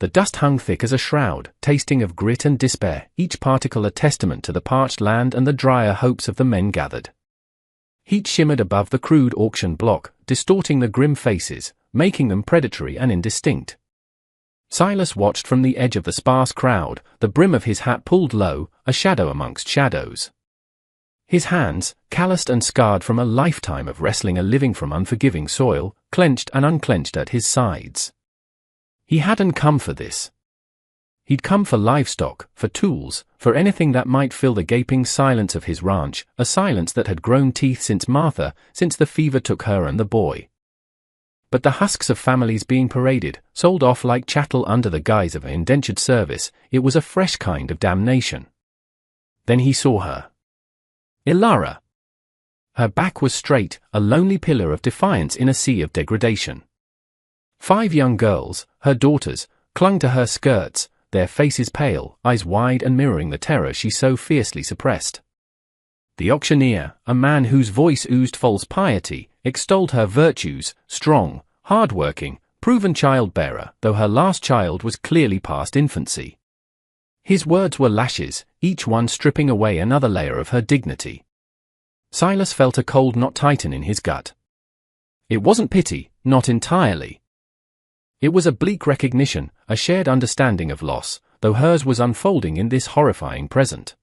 The dust hung thick as a shroud, tasting of grit and despair, each particle a testament to the parched land and the drier hopes of the men gathered. Heat shimmered above the crude auction block, distorting the grim faces, making them predatory and indistinct. Silas watched from the edge of the sparse crowd, the brim of his hat pulled low, a shadow amongst shadows. His hands, calloused and scarred from a lifetime of wrestling a living from unforgiving soil, clenched and unclenched at his sides. He hadn't come for this. He'd come for livestock, for tools, for anything that might fill the gaping silence of his ranch, a silence that had grown teeth since Martha, since the fever took her and the boy. But the husks of families being paraded, sold off like chattel under the guise of indentured service, it was a fresh kind of damnation. Then he saw her. Ilara. Her back was straight, a lonely pillar of defiance in a sea of degradation. 5 young girls, her daughters, clung to her skirts, their faces pale, eyes wide and mirroring the terror she so fiercely suppressed. The auctioneer, a man whose voice oozed false piety, extolled her virtues, strong, hard-working, proven child-bearer, though her last child was clearly past infancy. His words were lashes, each one stripping away another layer of her dignity. Silas felt a cold knot tighten in his gut. It wasn't pity, not entirely. It was a bleak recognition, a shared understanding of loss, though hers was unfolding in this horrifying present.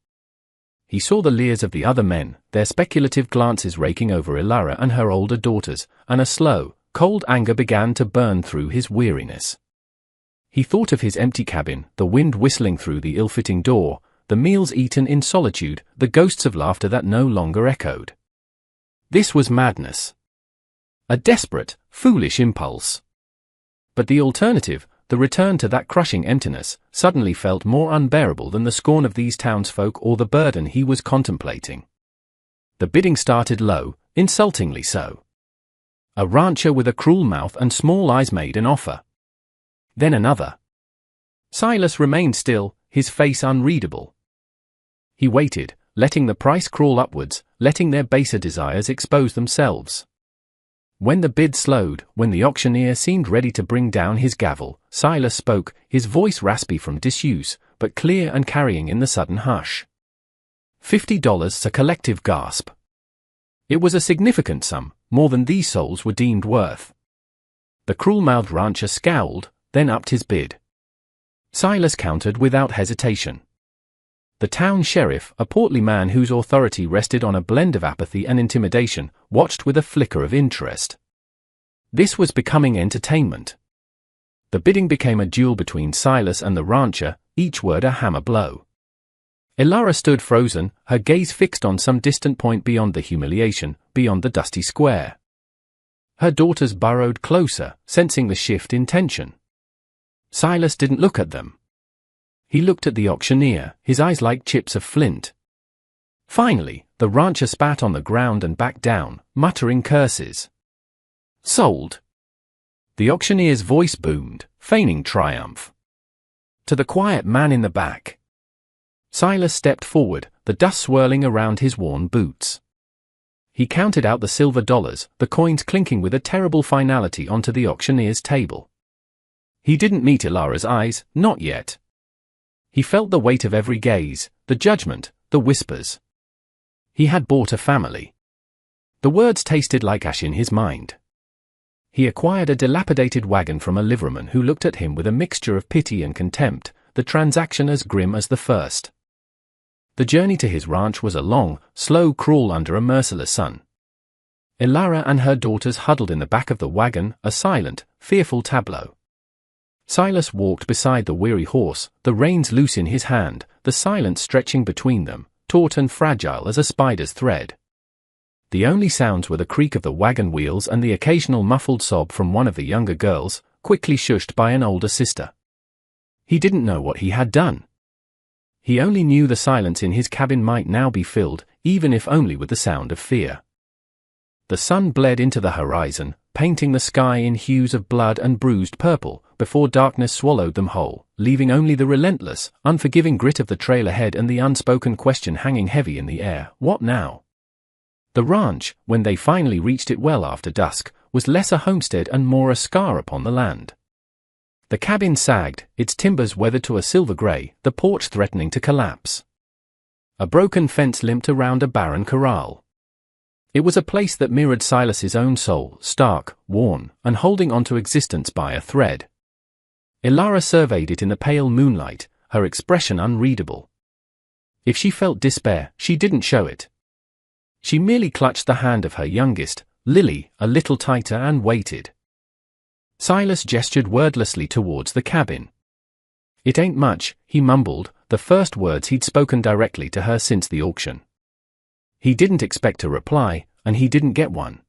He saw the leers of the other men, their speculative glances raking over Ilara and her older daughters, and a slow, cold anger began to burn through his weariness. He thought of his empty cabin, the wind whistling through the ill-fitting door, the meals eaten in solitude, the ghosts of laughter that no longer echoed. This was madness. A desperate, foolish impulse. But the alternative, the return to that crushing emptiness, suddenly felt more unbearable than the scorn of these townsfolk or the burden he was contemplating. The bidding started low, insultingly so. A rancher with a cruel mouth and small eyes made an offer. Then another. Silas remained still, his face unreadable. He waited, letting the price crawl upwards, letting their baser desires expose themselves. When the bid slowed, when the auctioneer seemed ready to bring down his gavel, Silas spoke, his voice raspy from disuse, but clear and carrying in the sudden hush. $50, a collective gasp. It was a significant sum, more than these souls were deemed worth. The cruel-mouthed rancher scowled, then upped his bid. Silas countered without hesitation. The town sheriff, a portly man whose authority rested on a blend of apathy and intimidation, watched with a flicker of interest. This was becoming entertainment. The bidding became a duel between Silas and the rancher, each word a hammer blow. Ilara stood frozen, her gaze fixed on some distant point beyond the humiliation, beyond the dusty square. Her daughters burrowed closer, sensing the shift in tension. Silas didn't look at them. He looked at the auctioneer, his eyes like chips of flint. Finally, the rancher spat on the ground and backed down, muttering curses. Sold. The auctioneer's voice boomed, feigning triumph. To the quiet man in the back. Silas stepped forward, the dust swirling around his worn boots. He counted out the silver dollars, the coins clinking with a terrible finality onto the auctioneer's table. He didn't meet Ilara's eyes, not yet. He felt the weight of every gaze, the judgment, the whispers. He had bought a family. The words tasted like ash in his mind. He acquired a dilapidated wagon from a liveryman who looked at him with a mixture of pity and contempt, the transaction as grim as the first. The journey to his ranch was a long, slow crawl under a merciless sun. Ilara and her daughters huddled in the back of the wagon, a silent, fearful tableau. Silas walked beside the weary horse, the reins loose in his hand, the silence stretching between them, taut and fragile as a spider's thread. The only sounds were the creak of the wagon wheels and the occasional muffled sob from one of the younger girls, quickly shushed by an older sister. He didn't know what he had done. He only knew the silence in his cabin might now be filled, even if only with the sound of fear. The sun bled into the horizon, painting the sky in hues of blood and bruised purple, before darkness swallowed them whole, leaving only the relentless, unforgiving grit of the trail ahead and the unspoken question hanging heavy in the air, what now? The ranch, when they finally reached it well after dusk, was less a homestead and more a scar upon the land. The cabin sagged, its timbers weathered to a silver gray, the porch threatening to collapse. A broken fence limped around a barren corral. It was a place that mirrored Silas's own soul, stark, worn, and holding onto existence by a thread. Ilara surveyed it in the pale moonlight, her expression unreadable. If she felt despair, she didn't show it. She merely clutched the hand of her youngest, Lily, a little tighter and waited. Silas gestured wordlessly towards the cabin. "It ain't much," he mumbled, the first words he'd spoken directly to her since the auction. He didn't expect a reply, and he didn't get one.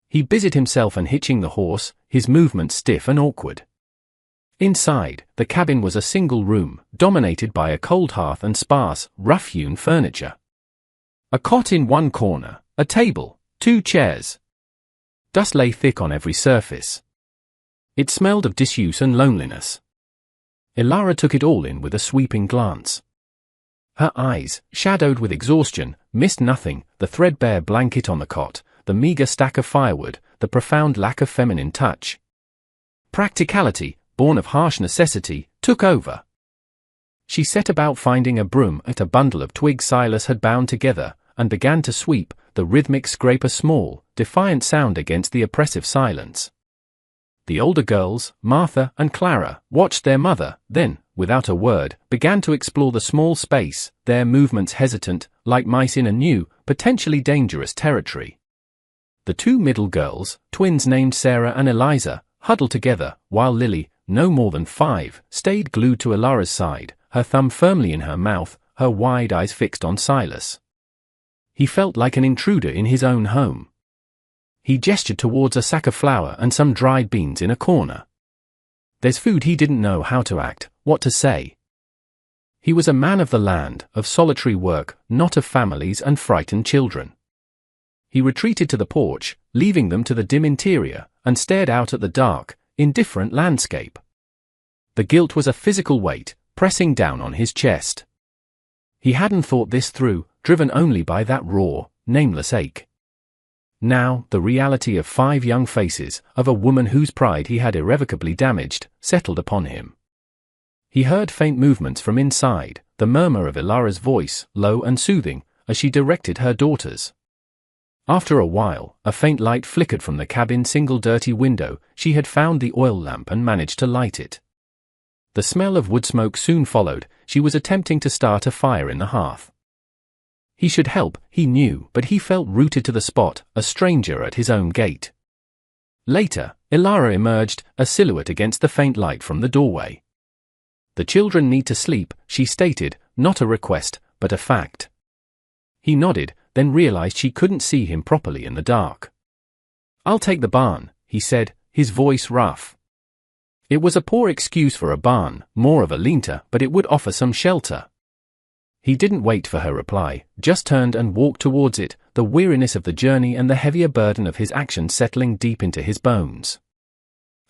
He busied himself unhitching the horse, his movements stiff and awkward. Inside, the cabin was a single room, dominated by a cold hearth and sparse, rough-hewn furniture. A cot in one corner, a table, 2 chairs. Dust lay thick on every surface. It smelled of disuse and loneliness. Ilara took it all in with a sweeping glance. Her eyes, shadowed with exhaustion, missed nothing: the threadbare blanket on the cot, the meager stack of firewood, the profound lack of feminine touch. Practicality, born of harsh necessity, took over. She set about finding a broom at a bundle of twigs Silas had bound together, and began to sweep, the rhythmic scrape a small, defiant sound against the oppressive silence. The older girls, Martha and Clara, watched their mother, then, without a word, began to explore the small space, their movements hesitant, like mice in a new, potentially dangerous territory. The 2 middle girls, twins named Sarah and Eliza, huddled together, while Lily, no more than 5, stayed glued to Ilara's side, her thumb firmly in her mouth, her wide eyes fixed on Silas. He felt like an intruder in his own home. He gestured towards a sack of flour and some dried beans in a corner. There's food. He didn't know how to act, what to say. He was a man of the land, of solitary work, not of families and frightened children. He retreated to the porch, leaving them to the dim interior, and stared out at the dark, indifferent landscape. The guilt was a physical weight, pressing down on his chest. He hadn't thought this through, driven only by that raw, nameless ache. Now, the reality of 5 young faces, of a woman whose pride he had irrevocably damaged, settled upon him. He heard faint movements from inside, the murmur of Ilara's voice, low and soothing, as she directed her daughters. After a while, a faint light flickered from the cabin's single dirty window. She had found the oil lamp and managed to light it. The smell of wood smoke soon followed. She was attempting to start a fire in the hearth. He should help, he knew, but he felt rooted to the spot, a stranger at his own gate. Later, Ilara emerged, a silhouette against the faint light from the doorway. "The children need to sleep," she stated, not a request, but a fact. He nodded, then realized she couldn't see him properly in the dark. "I'll take the barn," he said, his voice rough. It was a poor excuse for a barn, more of a lean-to, but it would offer some shelter. He didn't wait for her reply, just turned and walked towards it, the weariness of the journey and the heavier burden of his actions settling deep into his bones.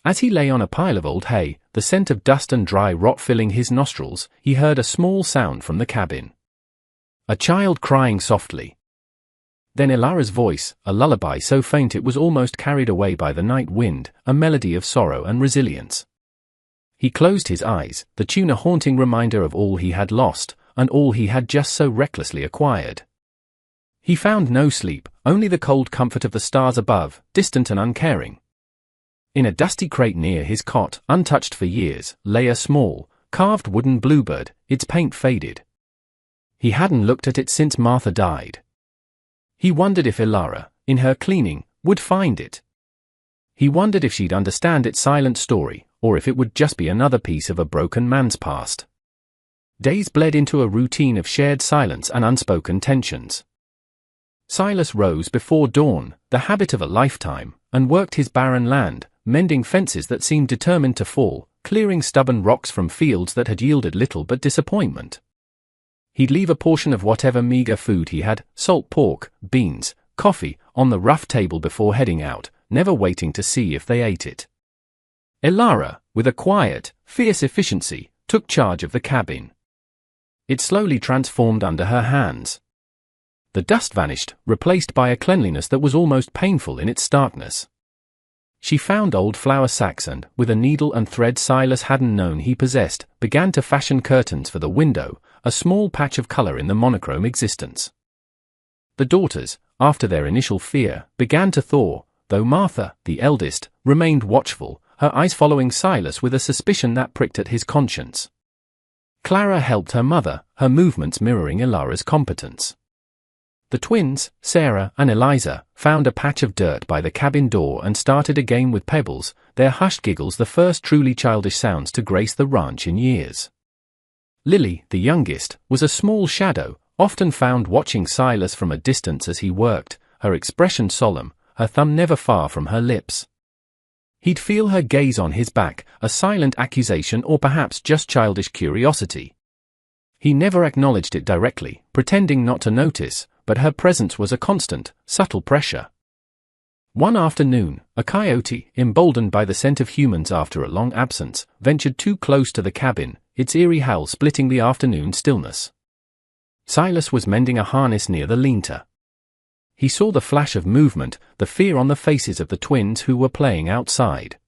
As he lay on a pile of old hay, the scent of dust and dry rot filling his nostrils, he heard a small sound from the cabin. A child crying softly. Then Ilara's voice, a lullaby so faint it was almost carried away by the night wind, a melody of sorrow and resilience. He closed his eyes, the tune a haunting reminder of all he had lost, and all he had just so recklessly acquired. He found no sleep, only the cold comfort of the stars above, distant and uncaring. In a dusty crate near his cot, untouched for years, lay a small, carved wooden bluebird, its paint faded. He hadn't looked at it since Martha died. He wondered if Ilara, in her cleaning, would find it. He wondered if she'd understand its silent story, or if it would just be another piece of a broken man's past. Days bled into a routine of shared silence and unspoken tensions. Silas rose before dawn, the habit of a lifetime, and worked his barren land, mending fences that seemed determined to fall, clearing stubborn rocks from fields that had yielded little but disappointment. He'd leave a portion of whatever meager food he had, salt pork, beans, coffee, on the rough table before heading out, never waiting to see if they ate it. Ilara, with a quiet, fierce efficiency, took charge of the cabin. It slowly transformed under her hands. The dust vanished, replaced by a cleanliness that was almost painful in its starkness. She found old flour sacks and, with a needle and thread Silas hadn't known he possessed, began to fashion curtains for the window, a small patch of color in the monochrome existence. The daughters, after their initial fear, began to thaw, though Martha, the eldest, remained watchful, her eyes following Silas with a suspicion that pricked at his conscience. Clara helped her mother, her movements mirroring Ilara's competence. The twins, Sarah and Eliza, found a patch of dirt by the cabin door and started a game with pebbles, their hushed giggles the first truly childish sounds to grace the ranch in years. Lily, the youngest, was a small shadow, often found watching Silas from a distance as he worked, her expression solemn, her thumb never far from her lips. He'd feel her gaze on his back, a silent accusation or perhaps just childish curiosity. He never acknowledged it directly, pretending not to notice, but her presence was a constant, subtle pressure. One afternoon, a coyote, emboldened by the scent of humans after a long absence, ventured too close to the cabin, its eerie howl splitting the afternoon stillness. Silas was mending a harness near the lean-to. He saw the flash of movement, the fear on the faces of the twins who were playing outside.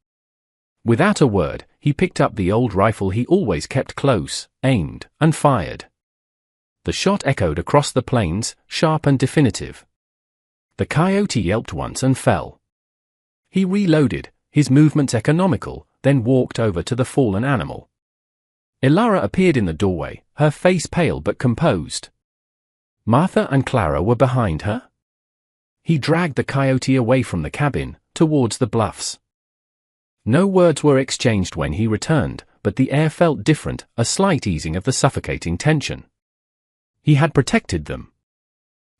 Without a word, he picked up the old rifle he always kept close, aimed, and fired. The shot echoed across the plains, sharp and definitive. The coyote yelped once and fell. He reloaded, his movements economical, then walked over to the fallen animal. Ilara appeared in the doorway, her face pale but composed. Martha and Clara were behind her. He dragged the coyote away from the cabin, towards the bluffs. No words were exchanged when he returned, but the air felt different, a slight easing of the suffocating tension. He had protected them.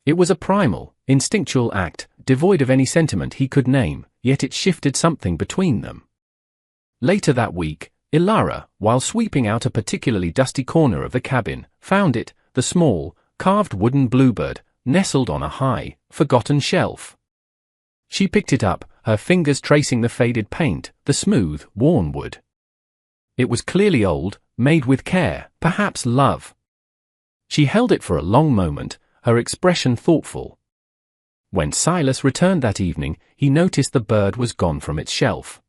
It was a primal, instinctual act, devoid of any sentiment he could name, yet it shifted something between them. Later that week, Ilara, while sweeping out a particularly dusty corner of the cabin, found it, the small, carved wooden bluebird, nestled on a high, forgotten shelf. She picked it up, her fingers tracing the faded paint, the smooth, worn wood. It was clearly old, made with care, perhaps love. She held it for a long moment, her expression thoughtful. When Silas returned that evening, he noticed the bird was gone from its shelf.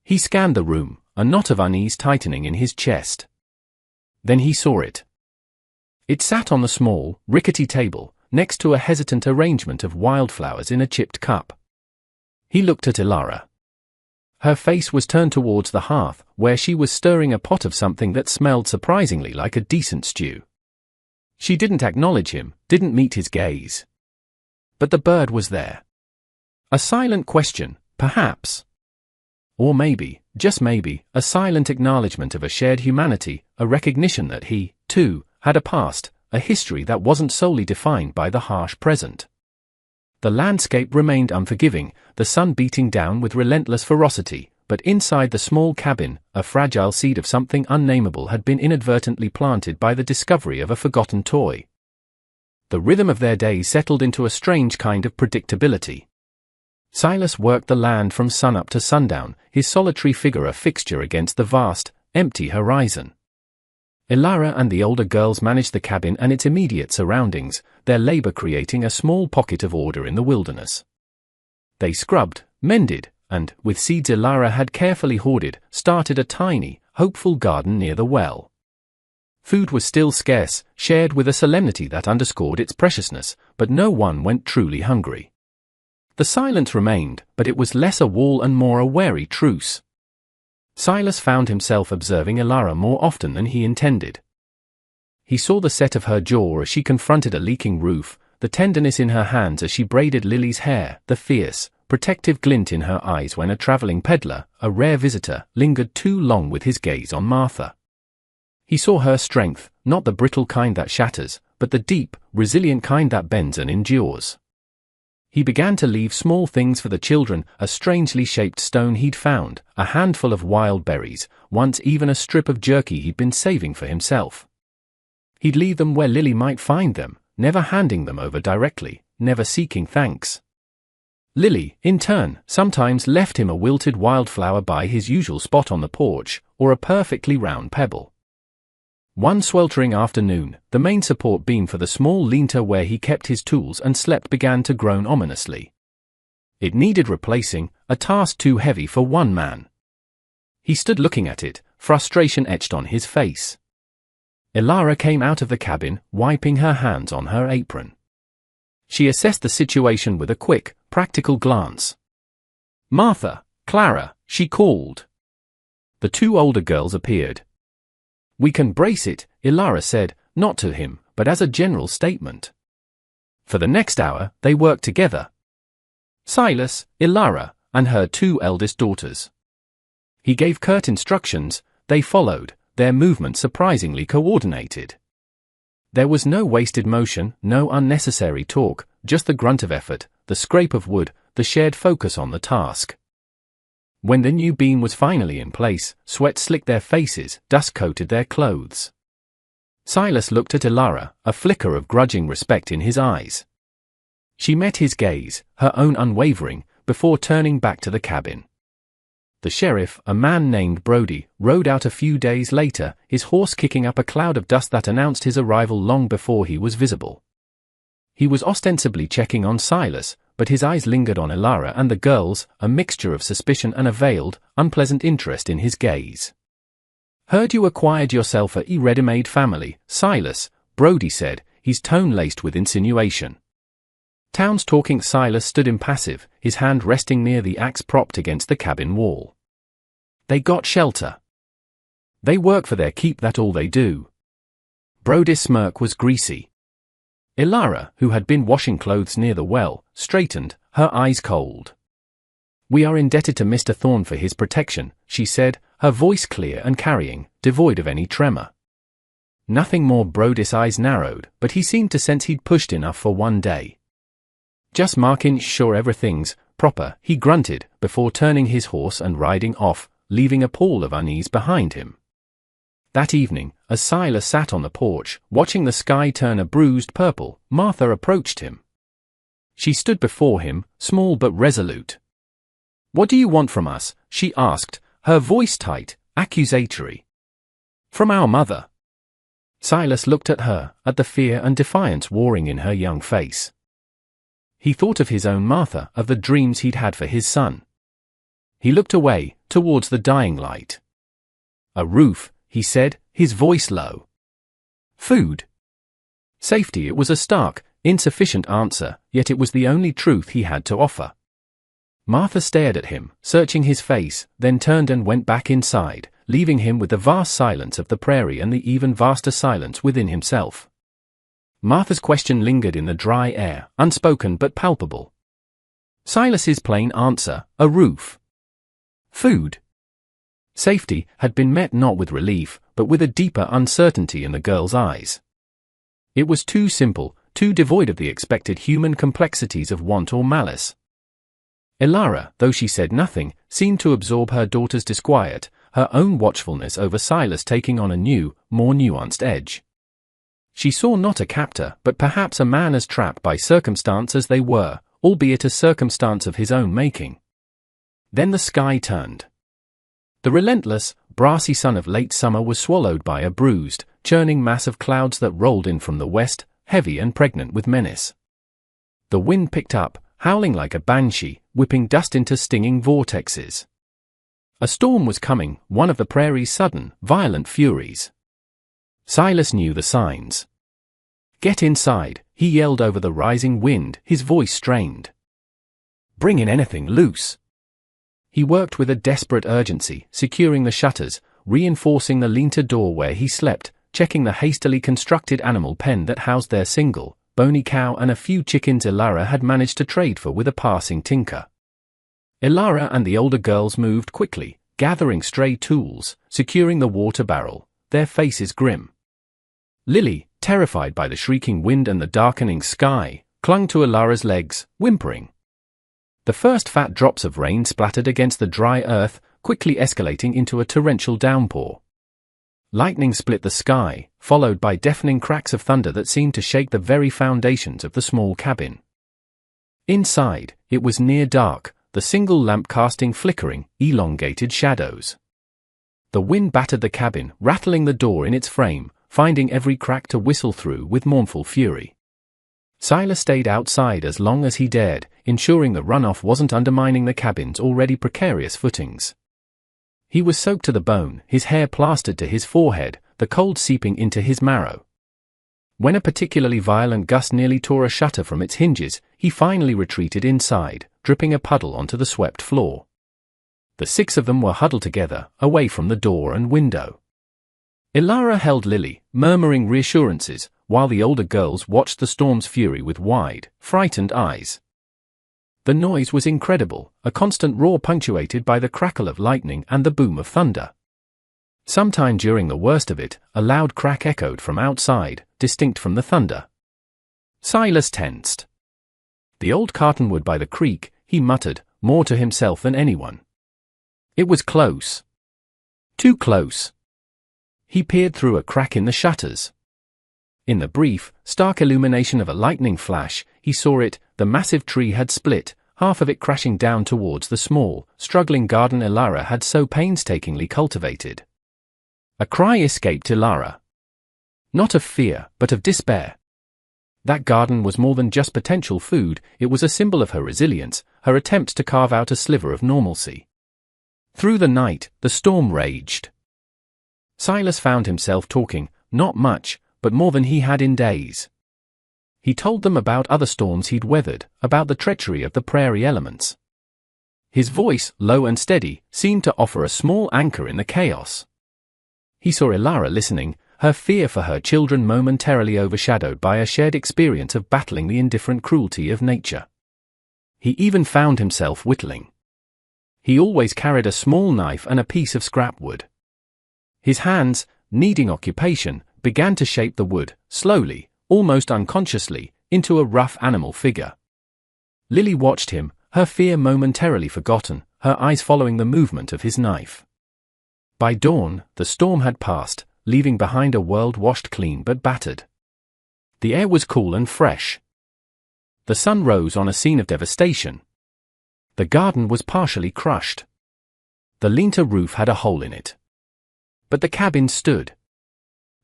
He scanned the room, a knot of unease tightening in his chest. Then he saw it. It sat on the small, rickety table, next to a hesitant arrangement of wildflowers in a chipped cup. He looked at Ilara. Her face was turned towards the hearth, where she was stirring a pot of something that smelled surprisingly like a decent stew. She didn't acknowledge him, didn't meet his gaze. But the bird was there. A silent question, perhaps. Or maybe, just maybe, a silent acknowledgement of a shared humanity, a recognition that he, too, had a past, a history that wasn't solely defined by the harsh present. The landscape remained unforgiving, the sun beating down with relentless ferocity, but inside the small cabin, a fragile seed of something unnameable had been inadvertently planted by the discovery of a forgotten toy. The rhythm of their day settled into a strange kind of predictability. Silas worked the land from sunup to sundown, his solitary figure a fixture against the vast, empty horizon. Ilara and the older girls managed the cabin and its immediate surroundings, their labor creating a small pocket of order in the wilderness. They scrubbed, mended, and, with seeds Ilara had carefully hoarded, started a tiny, hopeful garden near the well. Food was still scarce, shared with a solemnity that underscored its preciousness, but no one went truly hungry. The silence remained, but it was less a wall and more a wary truce. Silas found himself observing Ilara more often than he intended. He saw the set of her jaw as she confronted a leaking roof, the tenderness in her hands as she braided Lily's hair, the fierce, protective glint in her eyes when a traveling peddler, a rare visitor, lingered too long with his gaze on Martha. He saw her strength, not the brittle kind that shatters, but the deep, resilient kind that bends and endures. He began to leave small things for the children, a strangely shaped stone he'd found, a handful of wild berries, once even a strip of jerky he'd been saving for himself. He'd leave them where Lily might find them, never handing them over directly, never seeking thanks. Lily, in turn, sometimes left him a wilted wildflower by his usual spot on the porch, or a perfectly round pebble. One sweltering afternoon, the main support beam for the small lean-to where he kept his tools and slept began to groan ominously. It needed replacing, a task too heavy for one man. He stood looking at it, frustration etched on his face. Ilara came out of the cabin, wiping her hands on her apron. She assessed the situation with a quick, practical glance. "Martha, Clara," she called. The two older girls appeared. "We can brace it," Ilara said, not to him, but as a general statement. For the next hour, they worked together. Silas, Ilara, and her two eldest daughters. He gave curt instructions, they followed, their movements surprisingly coordinated. There was no wasted motion, no unnecessary talk, just the grunt of effort, the scrape of wood, the shared focus on the task. When the new beam was finally in place, sweat slicked their faces, dust coated their clothes. Silas looked at Ilara, a flicker of grudging respect in his eyes. She met his gaze, her own unwavering, before turning back to the cabin. The sheriff, a man named Brody, rode out a few days later, his horse kicking up a cloud of dust that announced his arrival long before he was visible. He was ostensibly checking on Silas, but his eyes lingered on Ilara and the girls, a mixture of suspicion and a veiled, unpleasant interest in his gaze. "Heard you acquired yourself a ready-made family, Silas," Brody said, his tone laced with insinuation. Town's talking. Silas stood impassive, his hand resting near the axe propped against the cabin wall. "They got shelter. They work for their keep, that all they do." Brody's smirk was greasy. Ilara, who had been washing clothes near the well, straightened, her eyes cold. "We are indebted to Mr. Thorne for his protection," she said, her voice clear and carrying, devoid of any tremor. Nothing more. Brody's eyes narrowed, but he seemed to sense he'd pushed enough for one day. "Just making sure everything's proper," he grunted, before turning his horse and riding off, leaving a pall of unease behind him. That evening, as Silas sat on the porch, watching the sky turn a bruised purple, Martha approached him. She stood before him, small but resolute. "What do you want from us?" she asked, her voice tight, accusatory. "From our mother." Silas looked at her, at the fear and defiance warring in her young face. He thought of his own Martha, of the dreams he'd had for his son. He looked away, towards the dying light. "A roof," he said, his voice low. "Food. Safety." It was a stark, insufficient answer, yet it was the only truth he had to offer. Martha stared at him, searching his face, then turned and went back inside, leaving him with the vast silence of the prairie and the even vaster silence within himself. Martha's question lingered in the dry air, unspoken but palpable. Silas's plain answer, a roof. Food. Safety, had been met not with relief, but with a deeper uncertainty in the girl's eyes. It was too simple, too devoid of the expected human complexities of want or malice. Ilara, though she said nothing, seemed to absorb her daughter's disquiet, her own watchfulness over Silas taking on a new, more nuanced edge. She saw not a captor, but perhaps a man as trapped by circumstance as they were, albeit a circumstance of his own making. Then the sky turned. The relentless, brassy sun of late summer was swallowed by a bruised, churning mass of clouds that rolled in from the west, heavy and pregnant with menace. The wind picked up, howling like a banshee, whipping dust into stinging vortexes. A storm was coming, one of the prairie's sudden, violent furies. Silas knew the signs. "Get inside," he yelled over the rising wind, his voice strained. "Bring in anything loose." He worked with a desperate urgency, securing the shutters, reinforcing the lean-to door where he slept, checking the hastily constructed animal pen that housed their single, bony cow and a few chickens Ilara had managed to trade for with a passing tinker. Ilara and the older girls moved quickly, gathering stray tools, securing the water barrel, their faces grim. Lily, terrified by the shrieking wind and the darkening sky, clung to Ilara's legs, whimpering. The first fat drops of rain splattered against the dry earth, quickly escalating into a torrential downpour. Lightning split the sky, followed by deafening cracks of thunder that seemed to shake the very foundations of the small cabin. Inside, it was near dark, the single lamp casting flickering, elongated shadows. The wind battered the cabin, rattling the door in its frame, finding every crack to whistle through with mournful fury. Silas stayed outside as long as he dared, ensuring the runoff wasn't undermining the cabin's already precarious footings. He was soaked to the bone, his hair plastered to his forehead, the cold seeping into his marrow. When a particularly violent gust nearly tore a shutter from its hinges, he finally retreated inside, dripping a puddle onto the swept floor. The 6 of them were huddled together, away from the door and window. Ilara held Lily, murmuring reassurances, while the older girls watched the storm's fury with wide, frightened eyes. The noise was incredible, a constant roar punctuated by the crackle of lightning and the boom of thunder. Sometime during the worst of it, a loud crack echoed from outside, distinct from the thunder. Silas tensed. The old cottonwood by the creek, he muttered, more to himself than anyone. It was close. Too close. He peered through a crack in the shutters. In the brief, stark illumination of a lightning flash, he saw it. The massive tree had split, half of it crashing down towards the small, struggling garden Ilara had so painstakingly cultivated. A cry escaped Ilara. Not of fear, but of despair. That garden was more than just potential food, it was a symbol of her resilience, her attempts to carve out a sliver of normalcy. Through the night, the storm raged. Silas found himself talking, not much, but more than he had in days. He told them about other storms he'd weathered, about the treachery of the prairie elements. His voice, low and steady, seemed to offer a small anchor in the chaos. He saw Ilara listening, her fear for her children momentarily overshadowed by a shared experience of battling the indifferent cruelty of nature. He even found himself whittling. He always carried a small knife and a piece of scrap wood. His hands, needing occupation, began to shape the wood, slowly, almost unconsciously, into a rough animal figure. Lily watched him, her fear momentarily forgotten, her eyes following the movement of his knife. By dawn, the storm had passed, leaving behind a world washed clean but battered. The air was cool and fresh. The sun rose on a scene of devastation. The garden was partially crushed. The lean-to roof had a hole in it. But the cabin stood.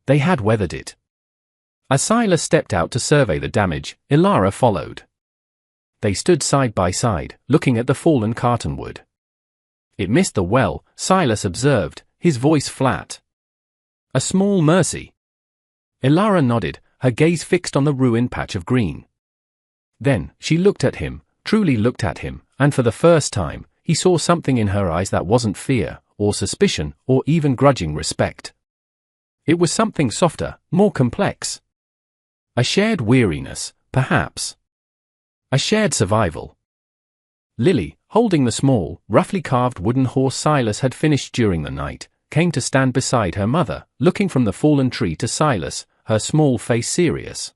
They had weathered it. As Silas stepped out to survey the damage, Ilara followed. They stood side by side, looking at the fallen cottonwood. It missed the well, Silas observed, his voice flat. A small mercy. Ilara nodded, her gaze fixed on the ruined patch of green. Then, she looked at him, truly looked at him, and for the first time, he saw something in her eyes that wasn't fear, or suspicion, or even grudging respect. It was something softer, more complex. A shared weariness, perhaps. A shared survival. Lily, holding the small, roughly carved wooden horse Silas had finished during the night, came to stand beside her mother, looking from the fallen tree to Silas, her small face serious.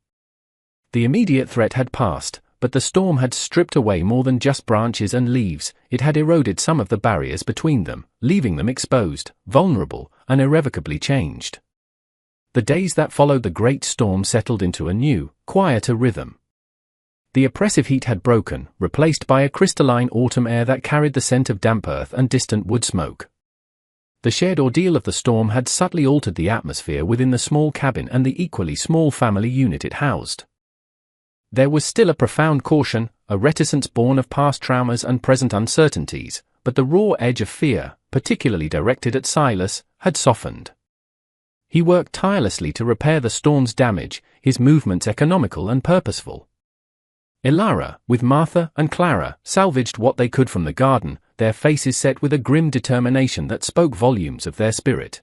The immediate threat had passed, but the storm had stripped away more than just branches and leaves, it had eroded some of the barriers between them, leaving them exposed, vulnerable, and irrevocably changed. The days that followed the great storm settled into a new, quieter rhythm. The oppressive heat had broken, replaced by a crystalline autumn air that carried the scent of damp earth and distant wood smoke. The shared ordeal of the storm had subtly altered the atmosphere within the small cabin and the equally small family unit it housed. There was still a profound caution, a reticence born of past traumas and present uncertainties, but the raw edge of fear, particularly directed at Silas, had softened. He worked tirelessly to repair the storm's damage, his movements economical and purposeful. Ilara, with Martha and Clara, salvaged what they could from the garden, their faces set with a grim determination that spoke volumes of their spirit.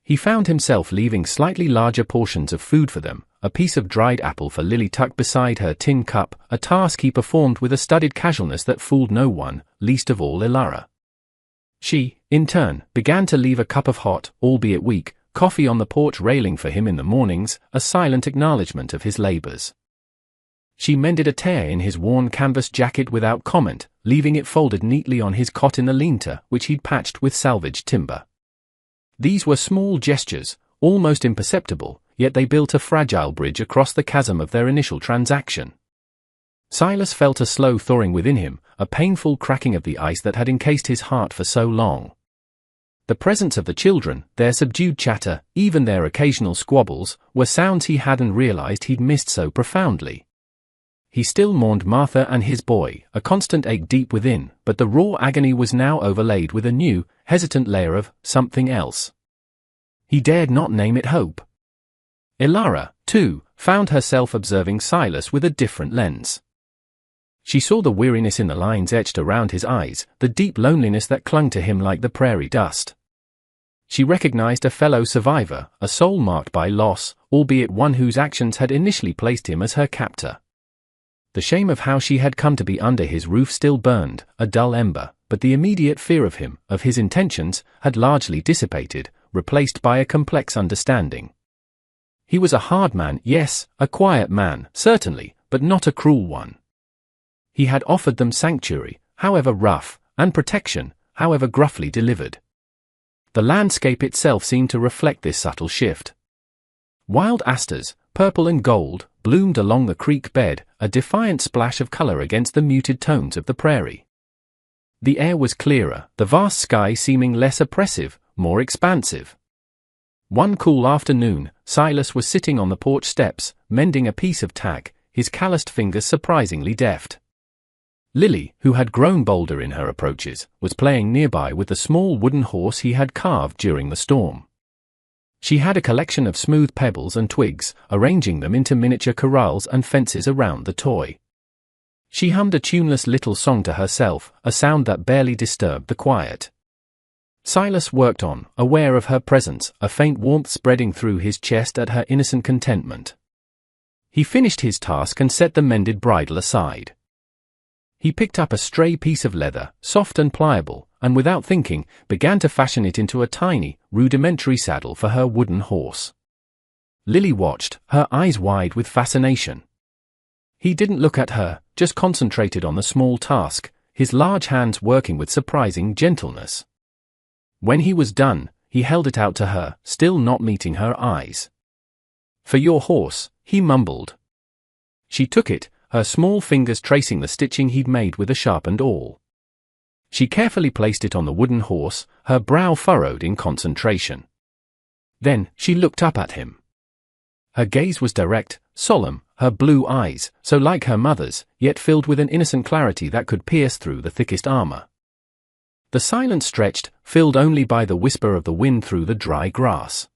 He found himself leaving slightly larger portions of food for them, a piece of dried apple for Lily tucked beside her tin cup, a task he performed with a studied casualness that fooled no one, least of all Ilara. She, in turn, began to leave a cup of hot, albeit weak, coffee on the porch railing for him in the mornings, a silent acknowledgement of his labors. She mended a tear in his worn canvas jacket without comment, leaving it folded neatly on his cot in the lean-to, which he'd patched with salvaged timber. These were small gestures, almost imperceptible, yet they built a fragile bridge across the chasm of their initial transaction. Silas felt a slow thawing within him, a painful cracking of the ice that had encased his heart for so long. The presence of the children, their subdued chatter, even their occasional squabbles, were sounds he hadn't realized he'd missed so profoundly. he still mourned Martha and his boy, a constant ache deep within, but the raw agony was now overlaid with a new, hesitant layer of something else. He dared not name it hope. Ilara, too, found herself observing Silas with a different lens. She saw the weariness in the lines etched around his eyes, the deep loneliness that clung to him like the prairie dust. She recognized a fellow survivor, a soul marked by loss, albeit one whose actions had initially placed him as her captor. The shame of how she had come to be under his roof still burned, a dull ember, but the immediate fear of him, of his intentions, had largely dissipated, replaced by a complex understanding. He was a hard man, yes, a quiet man, certainly, but not a cruel one. He had offered them sanctuary, however rough, and protection, however gruffly delivered. The landscape itself seemed to reflect this subtle shift. Wild asters, purple and gold, bloomed along the creek bed, a defiant splash of color against the muted tones of the prairie. The air was clearer, the vast sky seeming less oppressive, more expansive. One cool afternoon, Silas was sitting on the porch steps, mending a piece of tack, his calloused fingers surprisingly deft. Lily, who had grown bolder in her approaches, was playing nearby with the small wooden horse he had carved during the storm. She had a collection of smooth pebbles and twigs, arranging them into miniature corrals and fences around the toy. She hummed a tuneless little song to herself, a sound that barely disturbed the quiet. Silas worked on, aware of her presence, a faint warmth spreading through his chest at her innocent contentment. He finished his task and set the mended bridle aside. He picked up a stray piece of leather, soft and pliable, and without thinking, began to fashion it into a tiny, rudimentary saddle for her wooden horse. Lily watched, her eyes wide with fascination. He didn't look at her, just concentrated on the small task, his large hands working with surprising gentleness. When he was done, he held it out to her, still not meeting her eyes. "For your horse," he mumbled. She took it, her small fingers tracing the stitching he'd made with a sharpened awl. She carefully placed it on the wooden horse, her brow furrowed in concentration. Then, she looked up at him. Her gaze was direct, solemn, her blue eyes, so like her mother's, yet filled with an innocent clarity that could pierce through the thickest armor. The silence stretched, filled only by the whisper of the wind through the dry grass.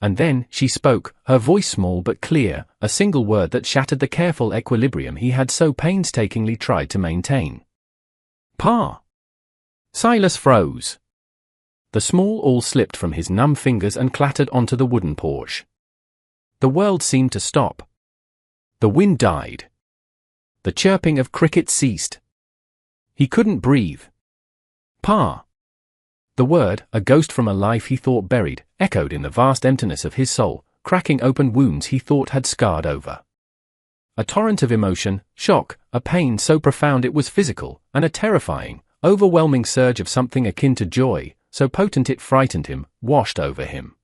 And then, she spoke, her voice small but clear, a single word that shattered the careful equilibrium he had so painstakingly tried to maintain. "Pa!" Silas froze. The small awl slipped from his numb fingers and clattered onto the wooden porch. The world seemed to stop. The wind died. The chirping of crickets ceased. He couldn't breathe. "Pa!" The word, a ghost from a life he thought buried, echoed in the vast emptiness of his soul, cracking open wounds he thought had scarred over. A torrent of emotion, shock, a pain so profound it was physical, and a terrifying, overwhelming surge of something akin to joy, so potent it frightened him, washed over him.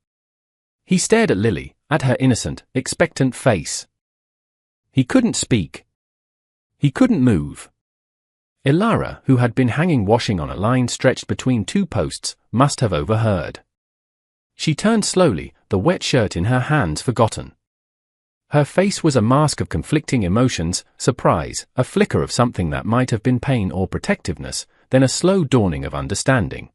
He stared at Lily, at her innocent, expectant face. He couldn't speak. He couldn't move. Ilara, who had been hanging washing on a line stretched between two posts, must have overheard. She turned slowly, the wet shirt in her hands forgotten. Her face was a mask of conflicting emotions, surprise, a flicker of something that might have been pain or protectiveness, then a slow dawning of understanding.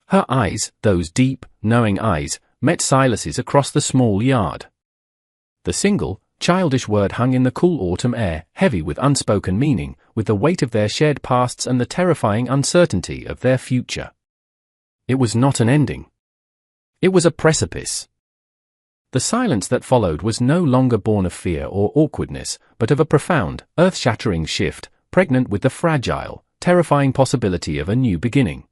Her eyes, those deep, knowing eyes, met Silas's across the small yard. The single, childish word hung in the cool autumn air, heavy with unspoken meaning, with the weight of their shared pasts and the terrifying uncertainty of their future. It was not an ending. It was a precipice. The silence that followed was no longer born of fear or awkwardness, but of a profound, earth-shattering shift, pregnant with the fragile, terrifying possibility of a new beginning.